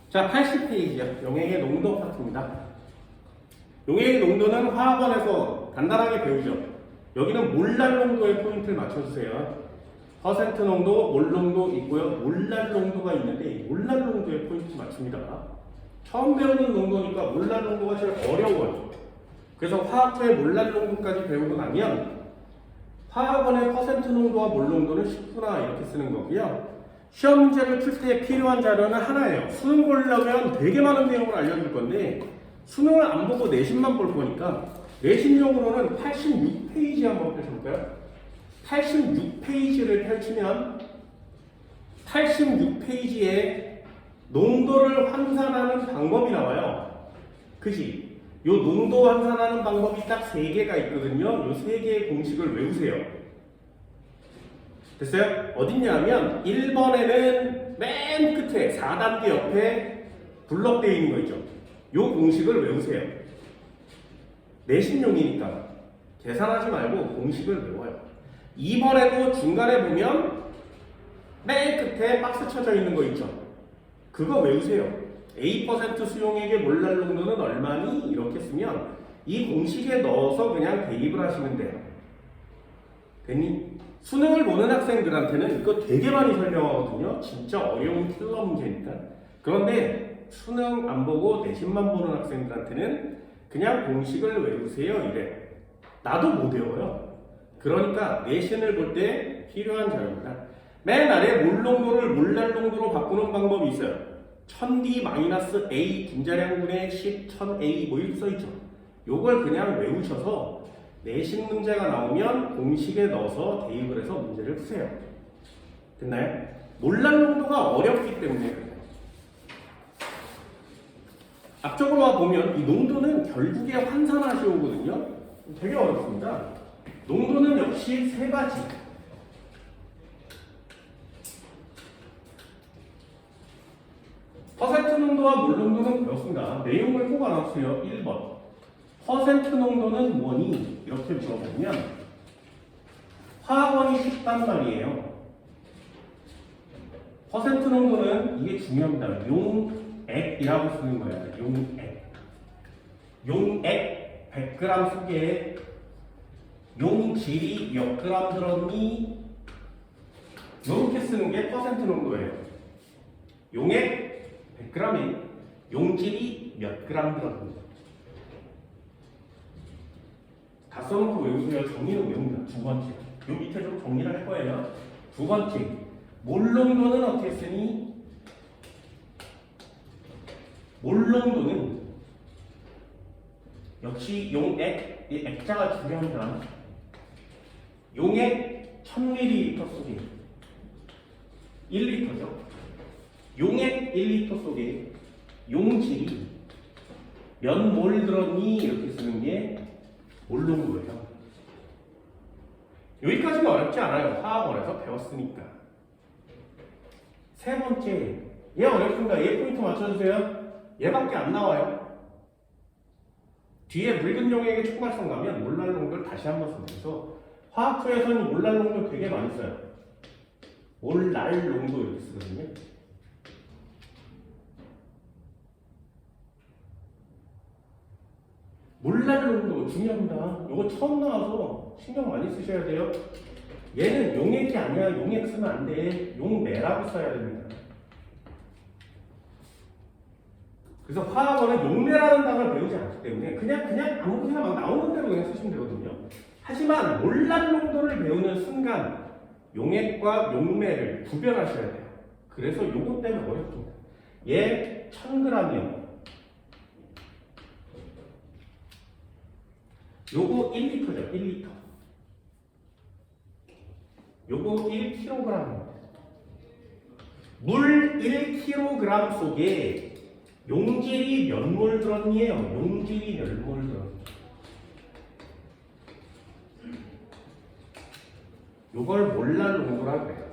자, 80페이지요. 용액의 농도 파트입니다. 용액의 농도는 화학원에서 간단하게 배우죠. 여기는 몰랄 농도의 포인트를 맞춰주세요. 퍼센트 농도, 몰 농도 있고요. 몰랄 농도가 있는데 몰랄 농도의 포인트 맞춥니다. 처음 배우는 농도니까 몰랄 농도가 제일 어려워요. 그래서 화학부의 몰랄 농도까지 배우고 나면 화학원의 퍼센트 농도와 몰 농도는 쉽구나 이렇게 쓰는 거고요. 시험 문제를 풀 때 필요한 자료는 하나예요. 수능 보려면 되게 많은 내용을 알려줄 건데 수능을 안 보고 내신만 볼 거니까 내신용으로는 86페이지 한번 펼쳐볼까요? 86페이지를 펼치면 86페이지에 농도를 환산하는 방법이 나와요. 그지? 요 농도 환산하는 방법이 딱 3개가 있거든요. 요 3개의 공식을 외우세요. 됐어요? 어딨냐면 1번에는 맨 끝에 4단계 옆에 블럭되어 있는 거 있죠. 요 공식을 외우세요. 내신용이니까 계산하지 말고 공식을 외워요. 2번에도 중간에 보면 맨 끝에 박스 쳐져 있는 거 있죠. 그거 외우세요. A% 수용액의 몰랄 농도는 얼마니? 이렇게 쓰면 이 공식에 넣어서 그냥 대입을 하시면 돼요. 됐니? 수능을 보는 학생들한테는 이거 되게 많이 설명하거든요. 진짜 어려운 킬러 문제니까. 그런데 수능 안 보고 내신만 보는 학생들한테는 그냥 공식을 외우세요 이래. 나도 못 외워요. 그러니까 내신을 볼 때 필요한 자료입니다. 맨 아래 몰 농도를 몰랄 농도로 바꾸는 방법이 있어요. 1000D-A 분자량분의 10, 1000A 뭐 이렇게 써있죠. 요걸 그냥 외우셔서 내신 문제가 나오면 공식에 넣어서 대입을 해서 문제를 푸세요. 됐나요? 몰랄 농도가 어렵기 때문에 그래요. 앞쪽으로 와 보면 이 농도는 결국에 환산하시오거든요. 되게 어렵습니다. 농도는 역시 3가지. 퍼센트 농도와 몰 농도는 배웠습니다. 내용을 꼭 알아두세요. 1번. 퍼센트 농도는 뭐니? 이렇게 물어보면 화학원이 쉽단 말이에요. 퍼센트 농도는 이게 중요합니다. 용액이라고 쓰는 거예요. 용액. 용액 100g 속에 용질이 몇 그램 들었니? 이렇게 쓰는 게 퍼센트 농도예요. 용액 100g에 용질이 몇 그램 들었니? 다 써놓고 외우세요. 정리는 외웁니다. 2번째. 요 밑에 좀 정리를 할 거예요. 2번째. 몰 농도는 어떻게 쓰니? 몰 농도는 역시 용액, 이 액자가 중요합니다. 용액 1000ml 속에 1리터죠. 용액 1리터 속에 용질이 몇 몰 들었니? 이렇게 쓰는 게 몰 농도예요. 여기까지는 어렵지 않아요. 화학원에서 배웠으니까. 3번째. 얘 어렵습니다. 얘 포인트 맞춰주세요. 얘밖에 안 나와요. 뒤에 묽은 용액의 촉발성 가면 몰랄 농도를 다시 한번 쓰면서 화학부에서는 몰랄 농도 되게 많이 써요. 몰랄 농도 이렇게 쓰거든요. 몰랄 농도 중요합니다. 이거 처음 나와서 신경 많이 쓰셔야 돼요. 얘는 용액이 아니야. 용액 쓰면 안 돼. 용매라고 써야 됩니다. 그래서 화학원은 용매라는 단어를 배우지 않기 때문에 그냥 아무거나 막 나오는 대로 그냥 쓰시면 되거든요. 하지만 몰랄 농도를 배우는 순간 용액과 용매를 구별하셔야 돼요. 그래서 요것 때문에 어렵습니다. 얘 1000g이요. 요거 1리터죠. 1리터. 요거 1kg입니다. 물 1kg 속에 용질이 몇 몰 들었니에요? 용질이 몇 몰 들었니? 요걸 몰랄 농도라고 그래요.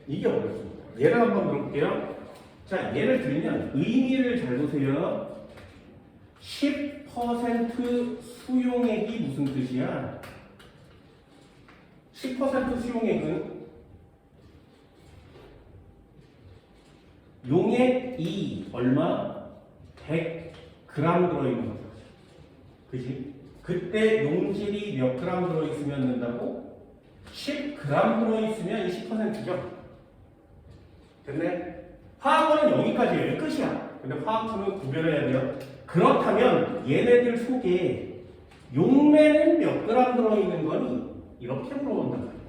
이게 어렵습니다. 예를 한번 들어볼게요. 자, 예를 들면 의미를 잘 보세요. 10% 수용액이 무슨 뜻이야? 10% 수용액은 용액 2 얼마? 100g 들어있는 거죠. 그지? 그때 용질이 몇 그램 들어있으면 된다고? 10g 들어있으면 10%죠. 됐네? 화학원은 여기까지예요. 끝이야. 근데 화학투는 구별해야 돼요. 그렇다면 얘네들 속에 용매는 몇 그램 들어있는 거니? 이렇게 물어본단 말이에요.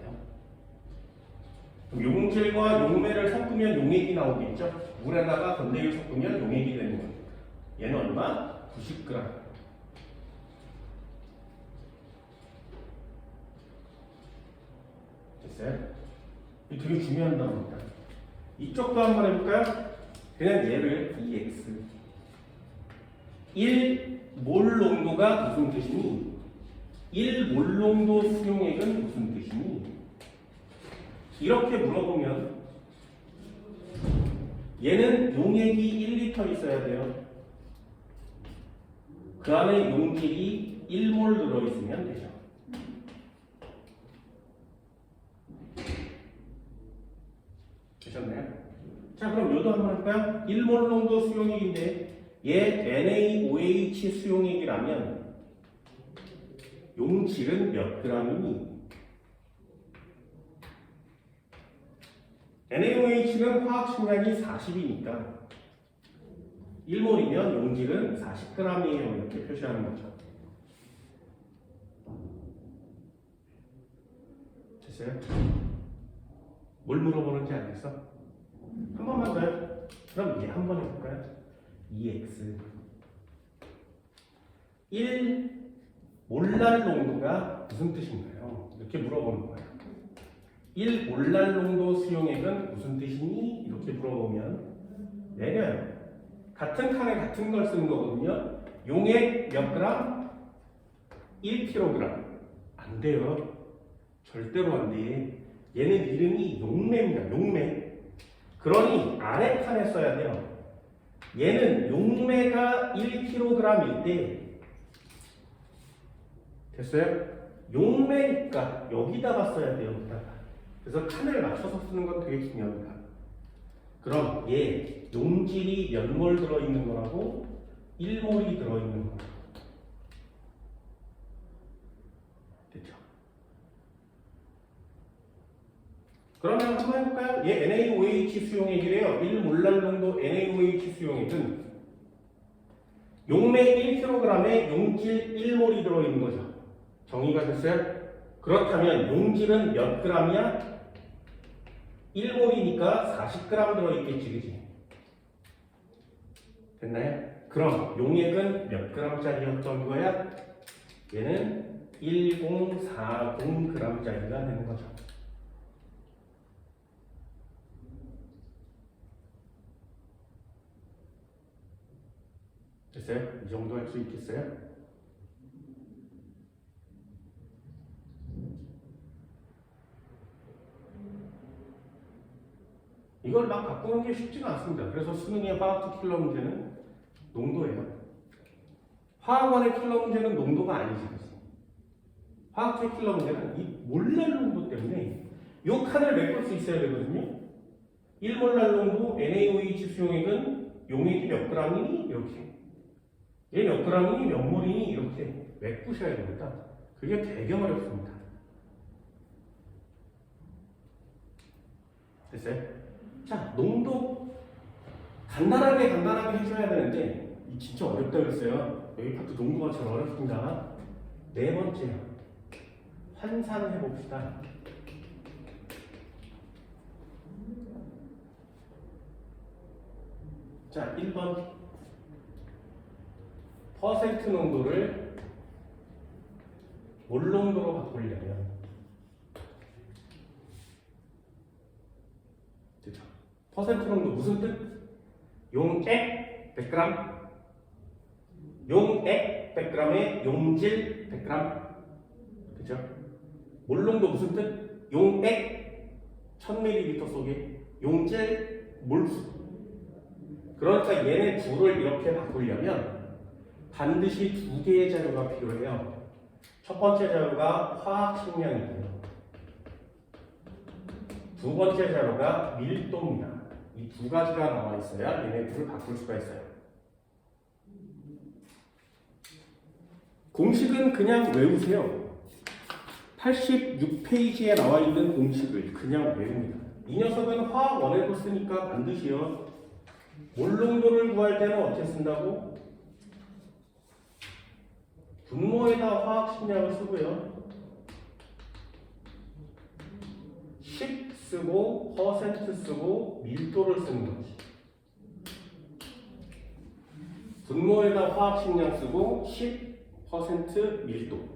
용질과 용매를 섞으면 용액이 나오겠죠. 물에다가 건데기를 섞으면 용액이 되는 거니까. 얘는 얼마? 90g. 됐어요? 이게 되게 중요한 단어입니다. 이쪽도 한번 해볼까요? 그냥 얘를 2x 1몰 농도가 무슨 뜻이니? 1몰 농도 수용액은 무슨 뜻이니? 이렇게 물어보면 얘는 용액이 1리터 있어야 돼요. 그 안에 용질이 1몰 들어있으면 되죠. 되셨나요? 자, 그럼 요도 한번 할까요? 1몰 농도 수용액인데 얘 NaOH 수용액이라면 용질은 몇 g이니? NaOH는 화학 식량이 40이니까 1몰이면 용질은 40g이에요. 이렇게 표시하는 거죠. 됐어요? 뭘 물어보는지 알겠어? 한 번만 더요? 그럼 얘 한 번 해볼까요? 2x 1 몰랄 농도가 무슨 뜻인가요? 이렇게 물어보는 거예요. 1 몰랄 농도 수용액은 무슨 뜻이니? 이렇게 물어보면 내려요. 같은 칸에 같은 걸 쓰는 거거든요. 용액 몇 그램? 1kg. 안 돼요. 절대로 안 돼. 얘는 이름이 용매입니다. 용매. 그러니 아래 칸에 써야 돼요. 얘는 용매가 1kg일 때 됐어요? 용매니까 여기다가 써야 돼요. 여기다가. 그래서 칸을 맞춰서 쓰는 건 되게 중요합니다. 그럼 얘 용질이 몇 몰 들어있는 거라고? 1몰이 들어있는 거. 됐죠? 그러면 한번 해볼까요? 얘 NaOH 수용액이래요. 1몰랄 농도 NaOH 수용액은 용매 1kg에 용질 1몰이 들어있는 거죠. 정의가 됐어요? 그렇다면 용질은 몇 g이야? 1몰이니까 40g 들어있겠지, 그지? 됐나요? 그럼 용액은 몇 g짜리였던 거야? 얘는 1040g짜리가 되는 거죠. 됐어요? 이 정도 할 수 있겠어요? 이걸 막 바꾸는 게 쉽지가 않습니다. 그래서 수능의 화학투 킬러 문제는 농도예요. 화학원의 킬러 문제는 농도가 아니지. 화학투 킬러 문제는 이 몰랄 농도 때문에 이 칸을 메꿀 수 있어야 되거든요. 1몰랄 농도 NaOH 수용액은 용액이 몇 g이니? 이렇게. 얘 몇 g이니? 몇 몰이니? 이렇게 메꾸셔야 됩니다. 그게 되게 어렵습니다. 됐어요? 자, 농도 간단하게 해줘야 되는데 이 진짜 어렵다 그랬어요. 여기 파트 농도가 제일 어렵습니다. 네 번째, 환산해 봅시다. 자, 1번 퍼센트 농도를 몰 농도로 바꾸려면 됐죠? 퍼센트 농도 무슨 뜻? 용액 100g 용액 100g에 용질 100g 그죠? 몰 농도 무슨 뜻? 용액 1000ml 속에 용질 몰수. 그러니까 얘네 둘을 이렇게 바꾸려면 반드시 두 개의 자료가 필요해요. 첫 번째 자료가 화학 식량이고요. 두 번째 자료가 밀도입니다. 이 두 가지가 나와 있어야 얘네 둘을 바꿀 수가 있어요. 공식은 그냥 외우세요. 86페이지에 나와 있는 공식을 그냥 외웁니다. 이 녀석은 화학 원액을 쓰니까 반드시요. 몰농도를 구할 때는 어떻게 쓴다고? 분모에다 화학 식량을 쓰고요. 10 쓰고 퍼센트 쓰고 밀도를 쓰는 거지. 분모에다 화학 식량 쓰고 10% 밀도.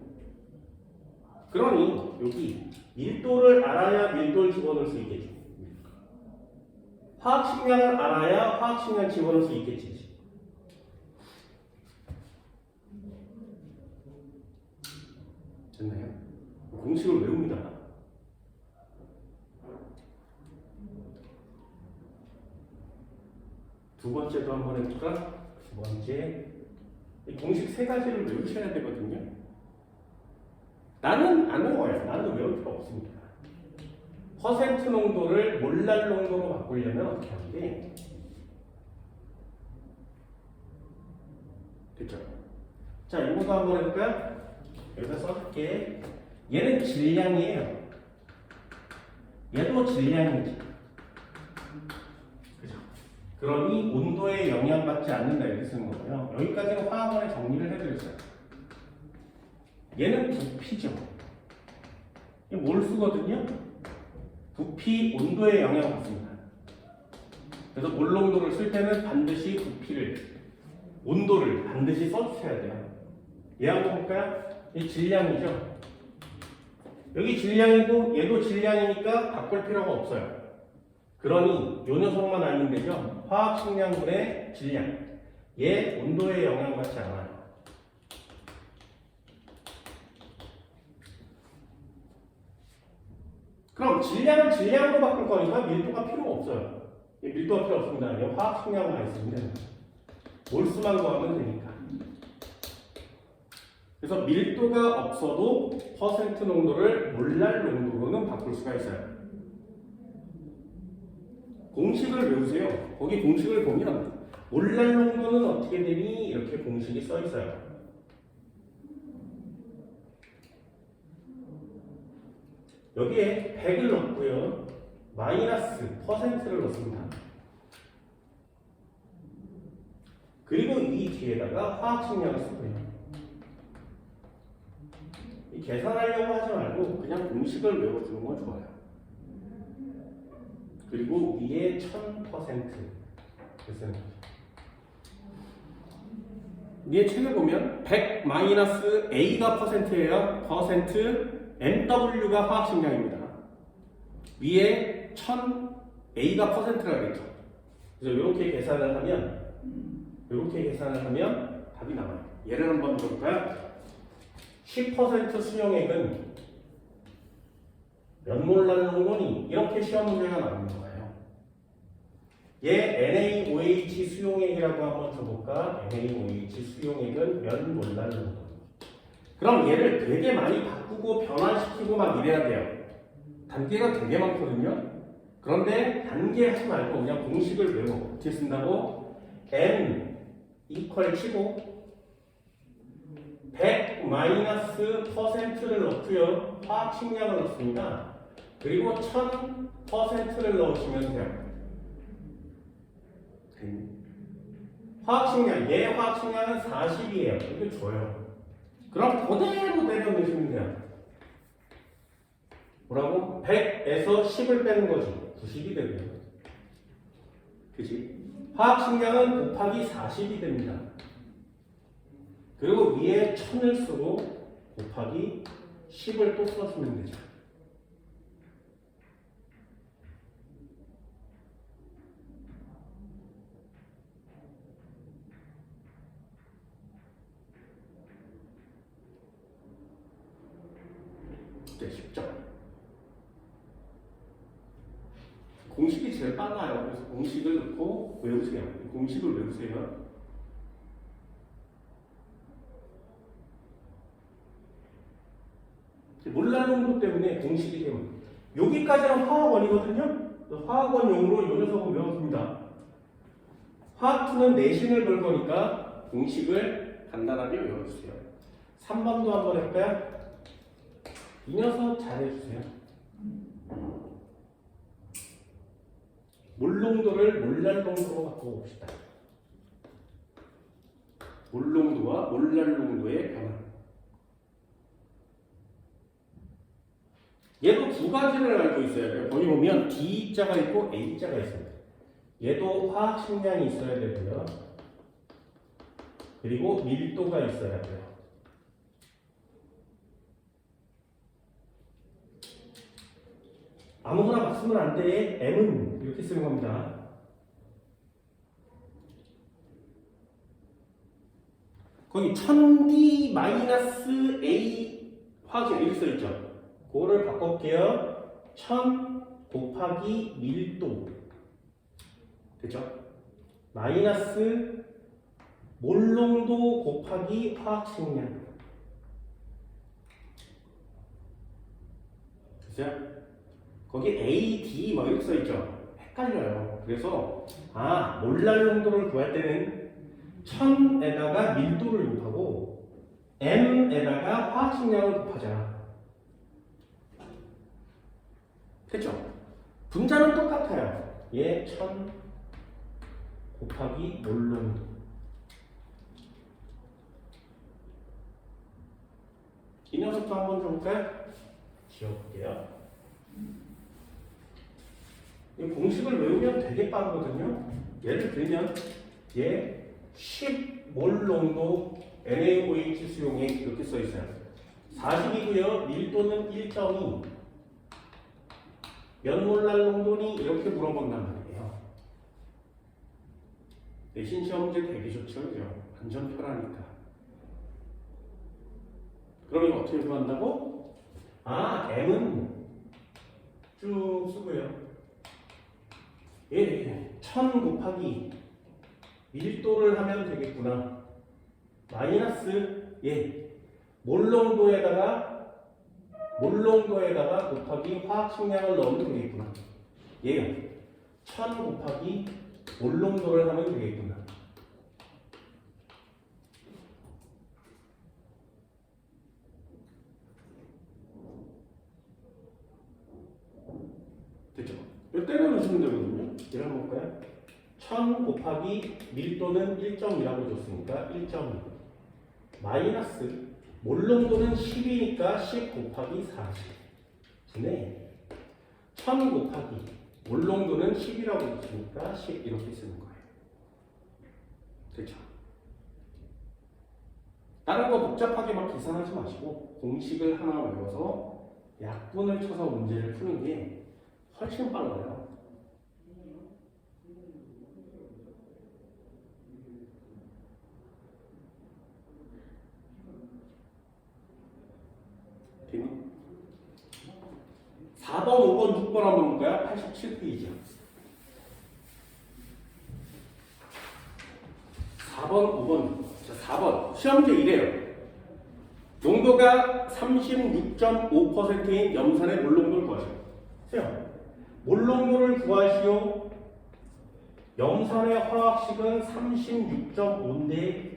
그러니 여기 밀도를 알아야 밀도를 집어넣을 수 있겠죠. 화학 식량을 알아야 화학 식량 집어넣을 수 있겠지. 됐나요? 공식을 외웁니다. 두 번째도 한번 해볼까? 두 번째, 이 공식 세 가지를 외우셔야 되거든요. 나는 안 외워요. 나는 외울 필요 없습니다. 퍼센트 농도를 몰랄 농도로 바꾸려면 어떻게 하는데? 됐죠? 자, 이거도 한번 해볼까요? 여기다 써줄게. 얘는 질량이에요. 얘도 질량이지. 그죠? 그러니 온도에 영향받지 않는다 이렇게 쓰는 거고요. 여기까지는 화학원의 정리를 해드렸어요. 얘는 부피죠. 이게 몰수거든요. 부피 온도에 영향받습니다. 그래서 몰농도를 쓸 때는 반드시 부피를, 온도를 반드시 써주셔야 돼요. 얘 한번 볼까요? 이 질량이죠. 여기 질량이고 얘도 질량이니까 바꿀 필요가 없어요. 그러니 이 녀석만 알면 되죠. 화학 식량분의 질량. 얘 온도에 영향받지 않아요. 그럼 질량을 질량으로 바꿀 거니까 밀도가 필요 없어요. 밀도가 필요 없습니다. 화학 식량만 있으면 됩니다. 몰수만 구하면 되니까. 그래서 밀도가 없어도 퍼센트 농도를 몰랄 농도로는 바꿀 수가 있어요. 공식을 외우세요. 거기 공식을 보면 몰랄 농도는 어떻게 되니? 이렇게 공식이 써 있어요. 여기에 100을 넣고요. 마이너스 퍼센트를 넣습니다. 그리고 이 뒤에다가 화학 식량을 쓰고요. 이 계산하려고 하지 말고 그냥 공식을 외워주는 건 좋아요. 그리고 위에 1000% 쓰는 거죠. 위에 책을 보면 100 마이너스 A가 퍼센트예요. 퍼센트 NW가 화학 식량입니다. 위에 1000 A가 퍼센트라고 했죠. 그래서 이렇게 계산을 하면 답이 나와요. 예를 한번 들어볼까요? 10% 수용액은 몇 몰랄 농도니? 이렇게 시험 문제가 나오는 거예요. 얘 NaOH 수용액이라고 한번 줘볼까? NaOH 수용액은 몇 몰랄 농도? 그럼 얘를 되게 많이 바꾸고 변화시키고 막 이래야 돼요. 단계가 되게 많거든요. 그런데 단계 하지 말고 그냥 공식을 외워. 어떻게 쓴다고? N 이퀄 치고 100 마이너스 퍼센트를 넣고요. 화학 식량을 넣습니다. 그리고 1000%를 넣으시면 돼요. 화학 식량, 얘 화학 식량은 40이에요. 이거 줘요. 그럼 그대로 내려 넣으시면 돼요. 뭐라고? 100에서 10을 빼는 거지. 90이 되고요. 그치? 화학 식량은 곱하기 40이 됩니다. 그리고 위에 1000을 쓰고 곱하기 10을 또 써주면 되죠. 네, 쉽죠? 공식이 제일 빨라요. 그래서 공식을 넣고 외우세요. 공식을 외우세요. 몰라는 것 때문에 공식이 되면 여기까지는 화학원이거든요. 화학원용으로 이 녀석을 외웠습니다. 화학2는 내신을 볼 거니까 공식을 간단하게 외워주세요. 3번도 한번 해볼까요? 이 녀석 잘해주세요. 몰농도를 몰랄농도로 바꿔봅시다. 몰농도와 몰랄농도의 변화. 얘도 두 가지를 알고 있어요. 거기 보면 D자가 있고 A자가 있습니다. 얘도 화학 식량이 있어야 되고요. 그리고 밀도가 있어야 돼요. 아무거나 막 쓰면 안 돼. M은 이렇게 쓰는 겁니다. 거기 1000D-A 화학식 이렇게 써있죠. 그거를 바꿔볼게요. 1000 곱하기 밀도. 됐죠? 마이너스 몰농도 곱하기 화학식량. 됐어요? 거기 A, D 뭐 이렇게 써있죠? 헷갈려요. 그래서 몰랄 농도를 구할 때는 1000에다가 밀도를 곱하고 M에다가 화학식량을 곱하자. 됐죠? 분자는 똑같아요. 얘 1000 곱하기 몰농도. 이 녀석도 한번 줘볼까요? 지워볼게요. 이 공식을 외우면 되게 빠르거든요. 예를 들면 얘 10몰 농도 NaOH 수용액 이렇게 써있어요. 40이고요. 밀도는 1.2. 몇 몰랄 농도니? 이렇게 물어본단 말이에요. 내신 시험 문제 되게 좋죠. 그죠? 완전 편하니까. 그럼 이거 어떻게 구한다고? M은 쭉 쓰고요. 1000 곱하기 밀도를 하면 되겠구나. 마이너스 몰농도에다가 곱하기 화학식량을 넣으면 되겠구나. 얘요. 1000 곱하기 몰농도를 하면 되겠구나. 됐죠? 이때는 넣으시면 되거든요. 얘를 한번 볼까요? 1000 곱하기 밀도는 1.2라고 줬으니까 1.2 마이너스 몰농도는 10이니까 10 곱하기 40 분의 1000 곱하기 몰농도는 10이라고 줬으니까 10 이렇게 쓰는 거예요. 됐죠? 다른 거 복잡하게 막 계산하지 마시고 공식을 하나 외워서 약분을 쳐서 문제를 푸는 게 훨씬 빨라요. 됐니? 4번, 5번, 6번 한번 볼까요? 87페이지요. 4번, 5번. 자, 4번. 시험제 이래요. 농도가 36.5%인 염산의 몰농도를 구하시오. 몰농도를 구하시오. 염산의 화학식은 36.5인데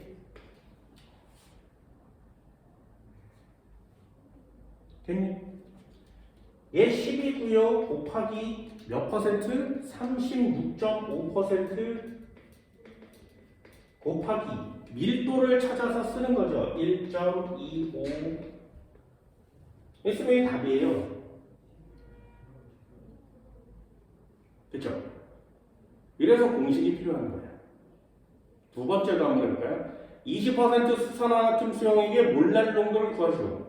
됐니? 얘 10이고요. 곱하기 몇 퍼센트? 36.5% 곱하기 밀도를 찾아서 쓰는 거죠. 1.25 있으면 이게 답이에요. 그렇죠? 이래서 공식이 필요한 거예요. 두 번째도 한번 해볼까요? 20% 수산화나트륨 수용액의 몰랄 농도를 구하시오.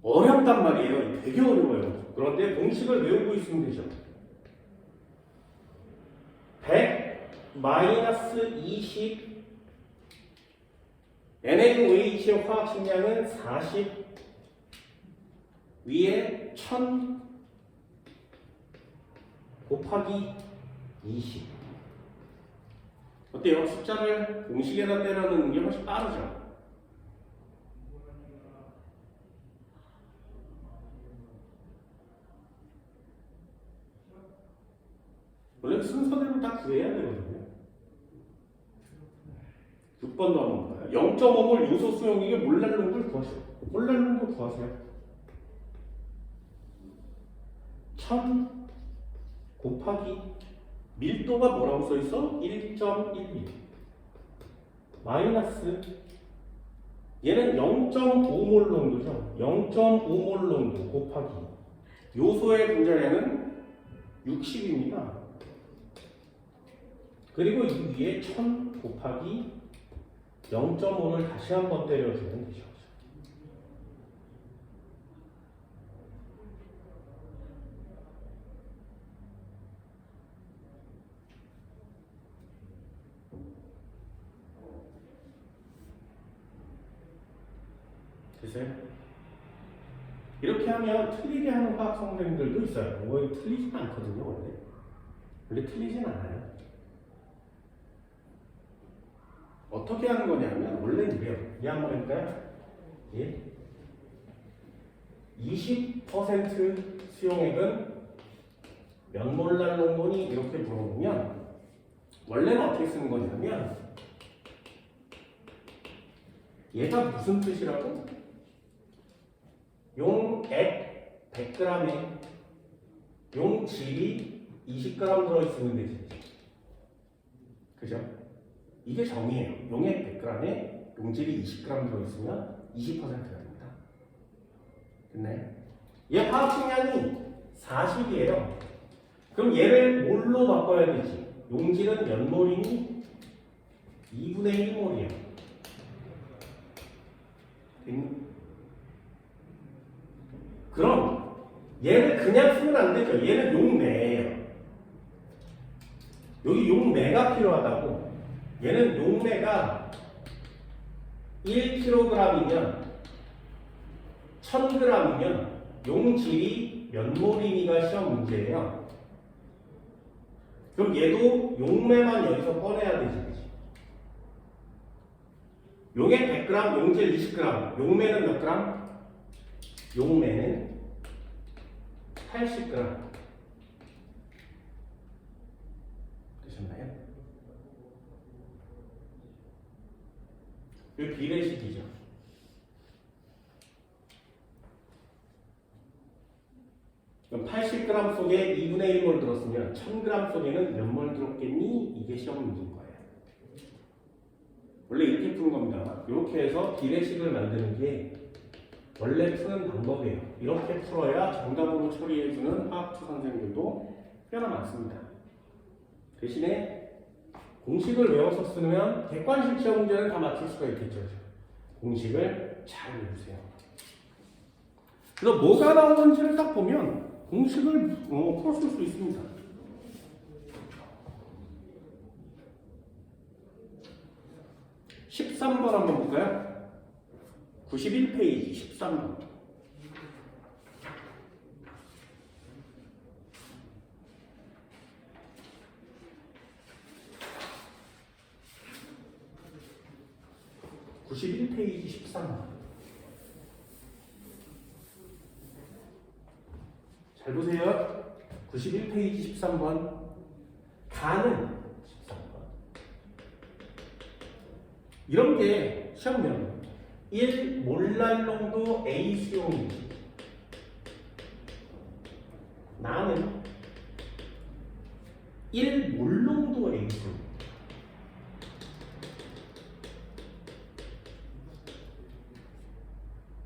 어렵단 말이에요. 되게 어려워요. 그런데 공식을 외우고 있으면 되죠. 100 마이너스 20 NaOH의 화학식량은 40 위에 1000 곱하기 20 어때요? 숫자를 공식에다 때려넣는 게 훨씬 빠르죠? 여기 순서대로 다 구해야 되거든요. 6번도 한번 볼까요? 0.5몰 요소 수용액의 몰랄농도를 구하세요. 몰랄농도 구하세요. 1000 곱하기 밀도가 뭐라고 써있어? 1.11 마이너스 얘는 0.5몰 농도죠. 0.5몰 농도 곱하기 요소의 분자량은 60입니다. 그리고 이 위에 1000 곱하기 0.5를 다시 한번 때려주면 되죠. 됐어요? 이렇게 하면 틀리게 하는 화학 성분들도 있어요. 이거 틀리진 않거든요, 원래. 원래 틀리진 않아요. 어떻게 하는 거냐면, 원래 이래요. 이 한번 해볼까요? 예? 20% 수용액은 몇 몰랄 농도니? 이렇게 물어보면, 원래는 어떻게 쓰는 거냐면, 얘가 무슨 뜻이라고? 용액 100g에 용질이 20g 들어있으면 되지. 그죠? 이게 정의예요. 용액 100g에 용질이 20g 들어있으면 20%가 됩니다. 됐나요? 얘 화학식량이 40이에요. 그럼 얘를 몰로 바꿔야 되지. 용질은 몇 몰이니? 2분의 1몰이에요. 됐니? 그럼 얘를 그냥 쓰면 안 되죠. 얘는 용매예요. 여기 용매가 필요하다고. 얘는 용매가 1kg이면 1000g이면 용질이 몇 몰이니가 시험 문제예요. 그럼 얘도 용매만 여기서 꺼내야 되지. 용액 100g, 용질 20g. 용매는 몇 g? 용매는 80g. 되셨나요? 이 비례식이죠. 그럼 80g 속에 2분의 1몰 들었으면 1000g 속에는 몇 몰 들었겠니? 이게 시험 문제인 거예요. 원래 이렇게 푸는 겁니다. 이렇게 해서 비례식을 만드는 게 원래 푸는 방법이에요. 이렇게 풀어야 정답으로 처리해주는 화학투 선생님들도 꽤나 많습니다. 대신에 공식을 외워서 쓰면 객관식 시험 문제는 다 맞출 수가 있겠죠. 공식을 잘 외우세요. 그래서 뭐가 나오는지를 딱 보면 공식을 풀었을 수 있습니다. (13번) 한번 볼까요? 91페이지 13번. (91페이지) 13번. 잘 보세요. 91페이지 13번. 가는 13번. 이런 게 시험면 1 몰랄 농도 A 수용이지. 나는 1 몰 농도 A 수용.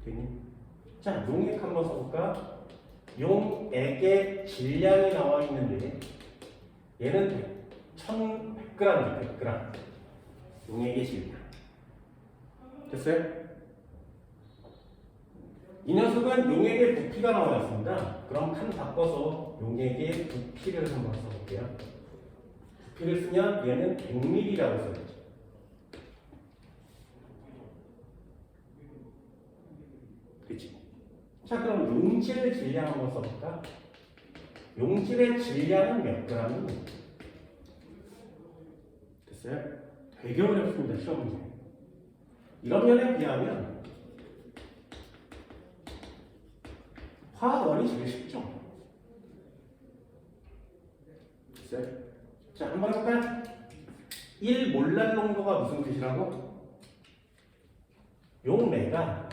됐니? 자, 용액 한번 써볼까? 용액의 질량이 나와 있는데 얘는 1100g, 100g. 용액의 질량. 됐어요? 이 녀석은 용액의 부피가 나와 있습니다. 그럼 칸 바꿔서 용액의 부피를 한번 써볼게요. 부피를 쓰면 얘는 100ml라고 써야죠. 그치? 자, 그럼 용질 질량 한번 써볼까? 용질의 질량은 몇 g이니? 됐어요? 되게 어렵습니다, 시험 문제. 이런 면에 비하면 화학원이 제일 쉽죠. 됐어요? 자, 한번 해볼까요? 1 몰랄 농도가 무슨 뜻이라고? 용매가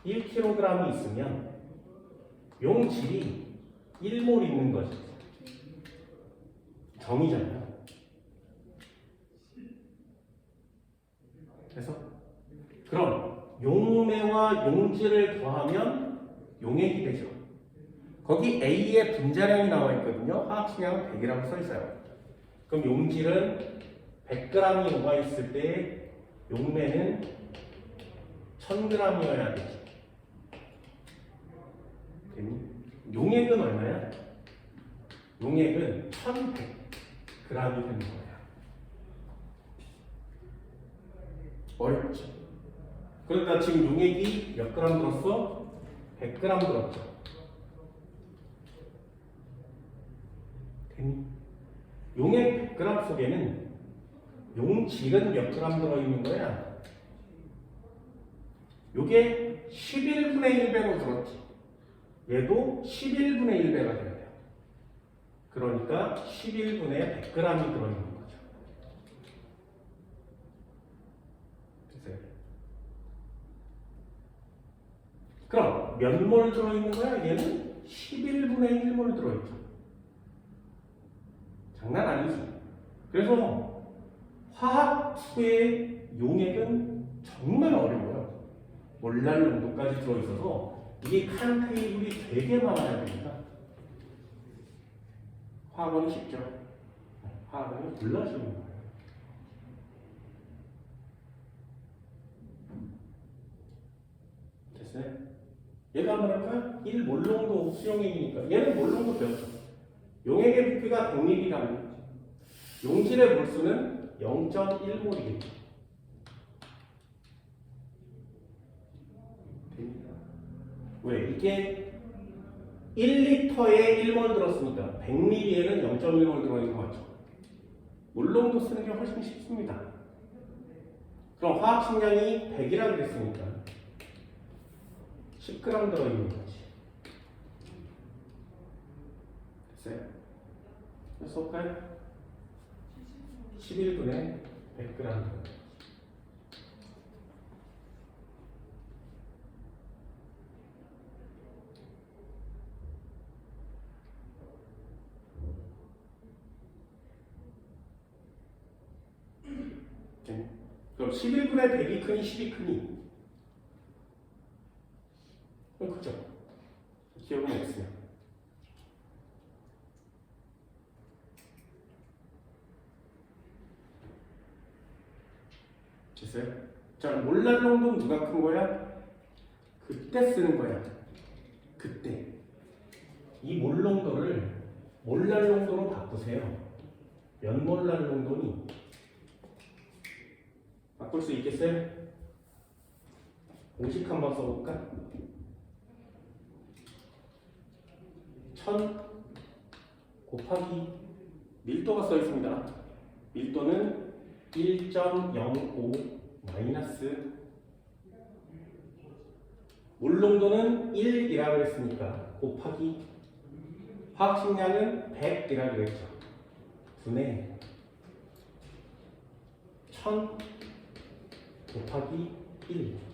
1kg이 있으면 용질이 1몰 있는 거죠. 정이잖아요. 그래서 그럼 용매와 용질을 더하면 용액이 되죠. 거기 A의 분자량이 나와 있거든요. 화학식량은 100이라고 써 있어요. 그럼 용질은 100g이 녹아 있을 때 용매는 1000g이어야 되지. 용액은 얼마야? 용액은 1100g이 되는 거야. 어렵죠. 그러니까 지금 용액이 몇 그램 들었어? 100g 들었죠. 용액 100g 속에는 용질은 몇 그램 들어있는 거야? 요게 11분의 1배로 들었지. 얘도 11분의 1배가 돼야 돼요. 그러니까 11분의 100g이 들어있는 거죠. 됐어요? 그럼 몇 몰 들어있는 거야? 얘는 11분의 1몰 들어있죠. 장난 아니지. 그래서 화학수의 용액은 정말 어려워요. 몰랄 농도까지 들어있어서 이게 칼 테이블이 되게 많아야 됩니다. 화학은 쉽죠. 화학은 골라주는 거예요. 됐어요? 얘가 한번 할까요? 1 몰농도 흡수용액이니까 얘는 몰농도 배웠죠. 용액의 부피가 100ml라는 거죠. 용질의 몰수는 0.1몰이겠죠. 왜? 이게 1리터에 1몰 들었으니까 100ml에는 0.1몰 들어있는 거 같죠? 몰농도 쓰는 게 훨씬 쉽습니다. 그럼 화학식량이 100이라 그랬으니까 10g 들어있는 거지. 됐어요? 그래서 볼까요? 11분의 100g 들어있는 거지. 그럼 11분의 100이 크니 10이 크니? 그죠? 기억은 X야. 됐어요? 자, 몰랄 농도는 누가 큰 거야? 그때 쓰는 거야. 그때. 이 몰 농도를 몰랄 농도로 바꾸세요. 몇 몰랄 농도니? 바꿀 수 있겠어요? 공식 한번 써볼까? 1000 곱하기 밀도가 써 있습니다. 밀도는 1.05 마이너스 물농도는 1이라고 했으니까 곱하기 화학식량은 100이라고 했죠. 분의 1000 곱하기 1.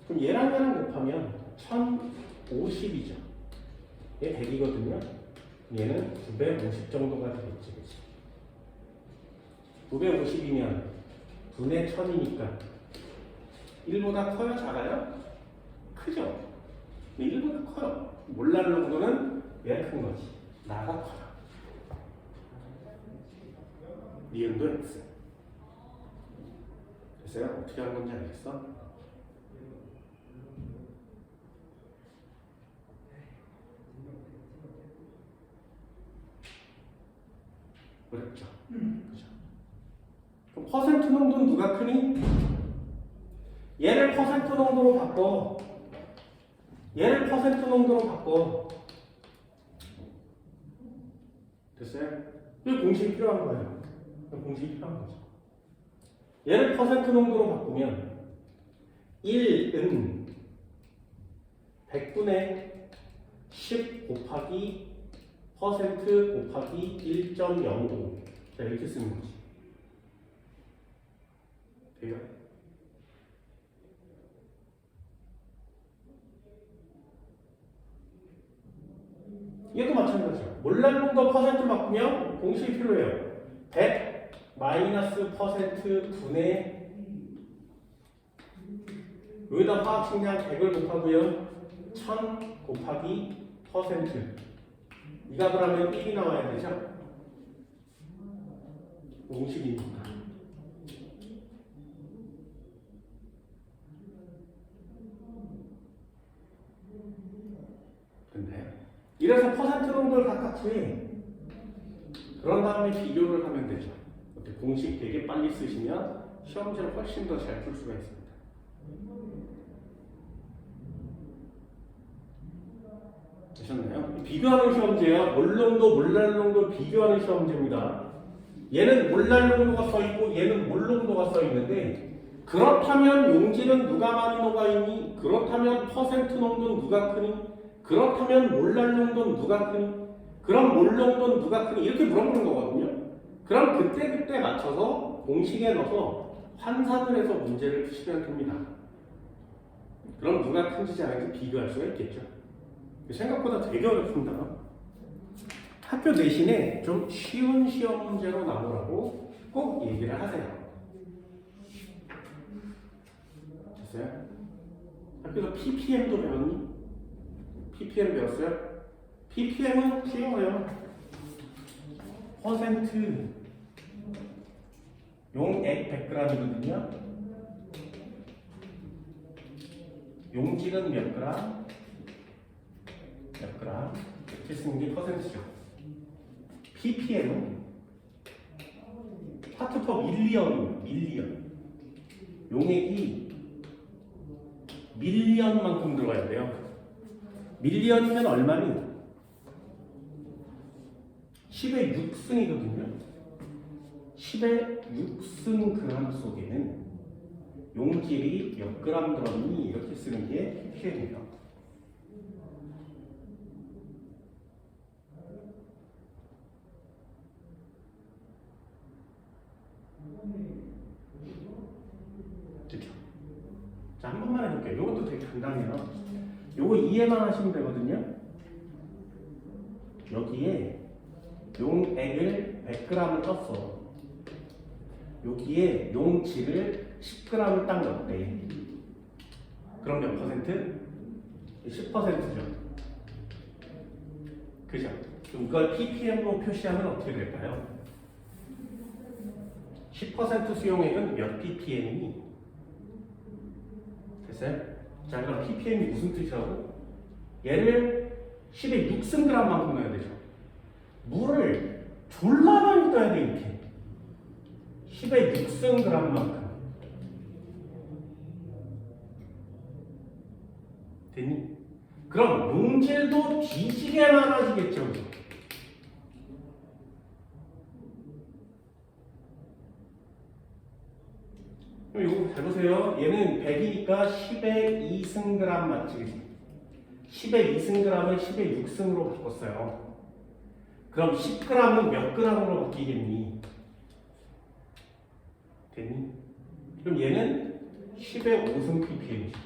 그럼 얘랑 곱하면 1050이죠. 얘 100이거든요. 얘는 950 정도가 되겠지. 그치? 950이면 분의 1000이니까 1보다 커요? 작아요? 크죠? 1보다 커요. 몰랄 농도는 왜 큰 거지? 나가 커요. 니은도 X. 됐어요? 어떻게 하는 건지 알겠어? 어렵죠? 그죠? 그럼 퍼센트 농도는 누가 크니? 얘를 퍼센트 농도로 바꿔. 얘를 퍼센트 농도로 바꿔. 됐어요? 이 공식이 필요한 거예요. 공식이 필요한 거죠. 얘를 퍼센트 농도로 바꾸면 1은 100분의 10 곱하기 퍼센트 곱하기 1.05 이렇게 쓰는 거지. 돼요? 얘도 마찬가지죠. 몰랄농도 퍼센트 바꾸면 공식이 필요해요. 100 마이너스 퍼센트 분의 여기다 화학 식량 100을 곱하고요. 1000 곱하기 퍼센트 이 값을 하면 1이 나와야 되죠? 공식이니까. 근데 이래서 퍼센트 농도를 각각 구해. 그런 다음에 비교를 하면 되죠. 이렇게 공식 되게 빨리 쓰시면 시험지를 훨씬 더 잘 풀 수가 있습니다. 되셨나요? 비교하는 시험지예요. 몰농도, 몰랄농도 비교하는 시험지입니다. 얘는 몰랄농도가 써있고 얘는 몰농도가 써있는데 그렇다면 용질은 누가 많이 녹아있니? 그렇다면 퍼센트 농도는 누가 크니? 그렇다면 몰랄농도는 누가 크니? 그럼 몰농도는 누가 크니? 이렇게 물어보는 거거든요. 그럼 그때 맞춰서 공식에 넣어서 환산을 해서 문제를 푸시면 됩니다. 그럼 누가 큰지 작은지 비교할 수가 있겠죠. 생각보다 되게 어렵습니다. 학교 내신에 좀 쉬운 시험 문제로 나오라고 꼭 얘기를 하세요. 됐어요? 학교에서 ppm도 배웠니? ppm 배웠어요? ppm은 쉬워요. 퍼센트 용액 100g이거든요. 용질은 몇 그램? 몇 그램? 이렇게 쓰는 게 퍼센트죠. ppm은 파트 퍼 밀리언이에요. 밀리언. 용액이 밀리언만큼 들어가야 돼요. 밀리언이면 얼마니? 10의 6승이거든요. 10의 6승 그램 속에는 용질이 몇 그램 들었니? 이렇게 쓰는 게 ppm이에요. 그렇죠? 자, 한 번만 해볼게요. 이것도 되게 간단해요. 요거 이해만 하시면 되거든요. 여기에 용액을 100g을 떴어. 여기에 용질을 10g을 딱 넣었대. 그럼 몇 퍼센트? 10%죠. 그죠? 그럼 이걸 ppm으로 표시하면 어떻게 될까요? 10% 수용액은 몇 ppm이니? 됐어요? 자, 그럼 ppm이 무슨 뜻이라고? 얘를 10의 6승g만큼 넣어야 되죠. 물을 졸라 많이 떠야 돼, 이렇게. 10의 6승g만큼. 됐니? 그럼 용질도 뒤지게 많아지겠죠. 이거 잘 보세요. 얘는 100이니까 10의 2승g 맞지? 10의 2승g을 10의 6승으로 바꿨어요. 그럼 10g은 몇 g으로 바뀌겠니? 됐니? 그럼 얘는 10의 5승 ppm이죠.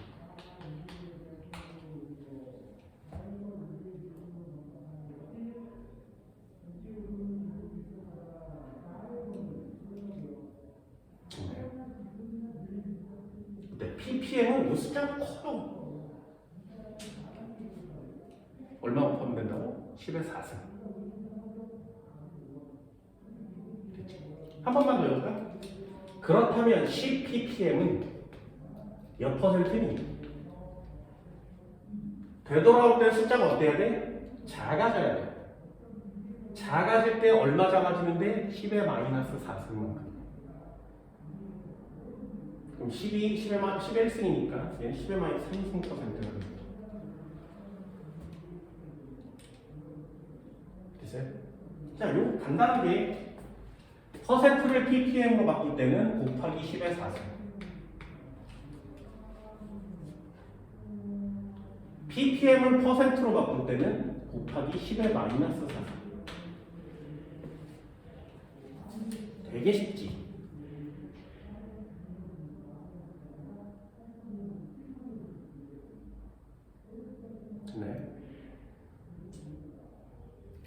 ppm은 이 숫자가 커요. 얼마 곱하면 된다고? 10의 4승. 됐지? 한 번만 더 해볼까? 그렇다면 10ppm은 몇 퍼센트니? 되돌아올 때 숫자가 어때야 돼? 작아져야 돼. 작아질 때 얼마 작아지는데? 10의 마이너스 4승만큼. 그럼 10이 10의 1승이니까 얘는 10의 마이너스 3승 퍼센트가 됩니다. 자, 요 간단하게 퍼센트를 ppm으로 바꿀 때는 곱하기 10의 4승. ppm을 퍼센트로 바꿀 때는 곱하기 10의 마이너스 4승. 되게 쉽지. 네.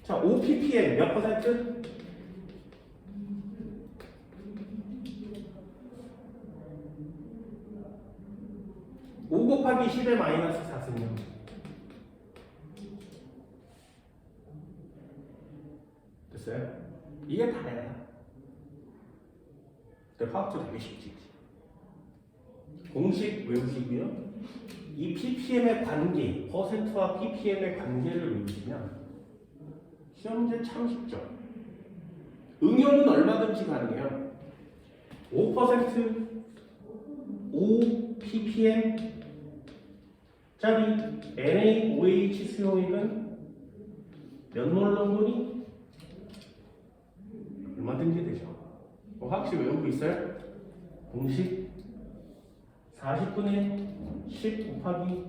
자, 5ppm 몇 퍼센트? 5 곱하기 10의 마이너스 4승이요. 됐어요? 이게 다야. 화학도 되게 쉽지. 공식 외우시고요. 이 ppm의 관계, 퍼센트와 ppm의 관계를 외우시면 시험제 참 쉽죠. 응용은 얼마든지 가능해요. 5% 5 ppm 짜리 NaOH 수용액은 몇 몰 농도니? 얼마든지 되죠. 화학식 외우고 있어요? 공식 40분의 10 곱하기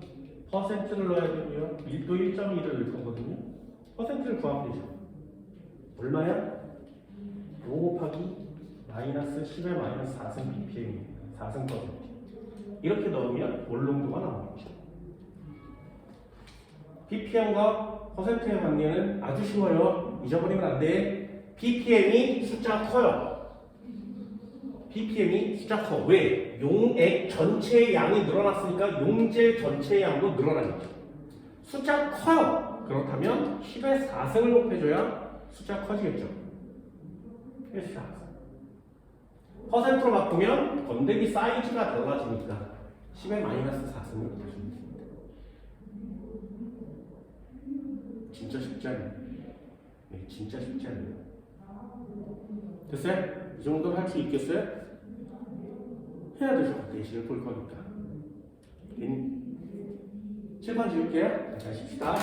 퍼센트를 넣어야 되고요. 밀도 1.2를 넣을 거거든요. 퍼센트를 구하면 되죠. 얼마야? 5 곱하기 마이너스 10의 마이너스 4승 ppm입니다. 4승 퍼센트. 이렇게 넣으면 몰 농도가 나오겠죠. ppm과 퍼센트의 관계는 아주 쉬워요. 잊어버리면 안 돼. ppm이 숫자 커요. ppm이 숫자 커. 왜? 용액 전체의 양이 늘어났으니까 용질 전체의 양도 늘어나겠죠. 숫자 커요. 그렇다면 10의 4승을 곱해줘야 숫자 커지겠죠. 10의 4승. 퍼센트로 바꾸면 건더기 사이즈가 달라지니까 10의 마이너스 4승을 곱해주면 됩니다. 진짜 쉽지 않아요. 네, 진짜 쉽지 않아요. 됐어요? 이 정도는 할 수 있겠어요? 해야 되죠. 대신을 볼 거니까. 7번 지울게요. 잘 씁시다.